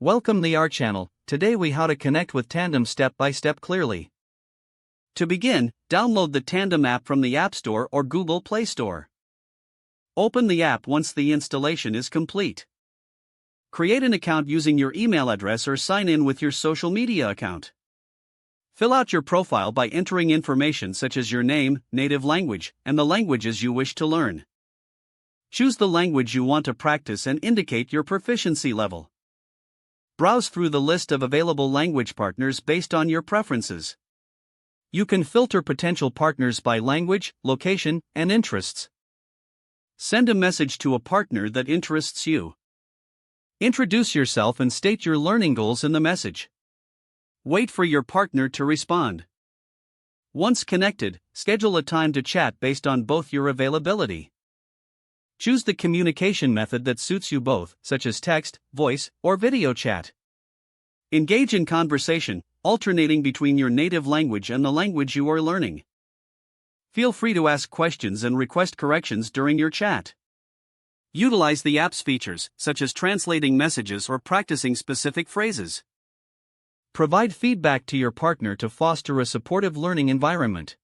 Welcome to our channel. Today we how to connect with Tandem step by step clearly. To begin, download the Tandem app from the App Store or Google Play Store. Open the app once the installation is complete. Create an account using your email address or sign in with your social media account. Fill out your profile by entering information such as your name, native language, and the languages you wish to learn. Choose the language you want to practice and indicate your proficiency level. Browse through the list of available language partners based on your preferences. You can filter potential partners by language, location, and interests. Send a message to a partner that interests you. Introduce yourself and state your learning goals in the message. Wait for your partner to respond. Once connected, schedule a time to chat based on both your availability. Choose the communication method that suits you both, such as text, voice, or video chat. Engage in conversation, alternating between your native language and the language you are learning. Feel free to ask questions and request corrections during your chat. Utilize the app's features, such as translating messages or practicing specific phrases. Provide feedback to your partner to foster a supportive learning environment.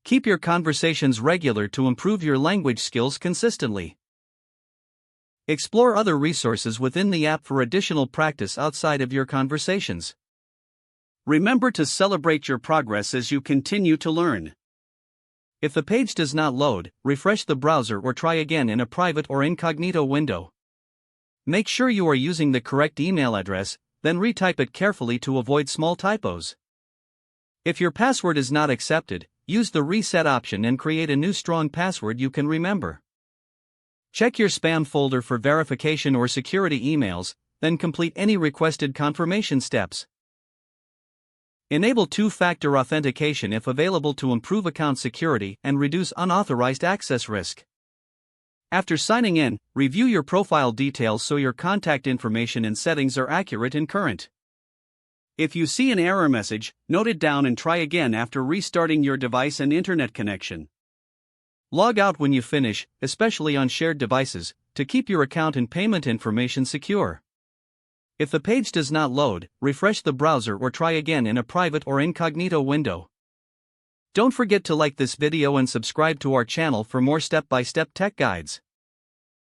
Keep your conversations regular to improve your language skills consistently. Explore other resources within the app for additional practice outside of your conversations. Remember to celebrate your progress as you continue to learn. If the page does not load, refresh the browser or try again in a private or incognito window. Make sure you are using the correct email address, then retype it carefully to avoid small typos. If your password is not accepted, use the reset option and create a new strong password you can remember. Check your spam folder for verification or security emails, then complete any requested confirmation steps. Enable two-factor authentication if available to improve account security and reduce unauthorized access risk. After signing in, review your profile details so your contact information and settings are accurate and current. If you see an error message, note it down and try again after restarting your device and internet connection. Log out when you finish, especially on shared devices, to keep your account and payment information secure. If the page does not load, refresh the browser or try again in a private or incognito window. Don't forget to like this video and subscribe to our channel for more step-by-step tech guides.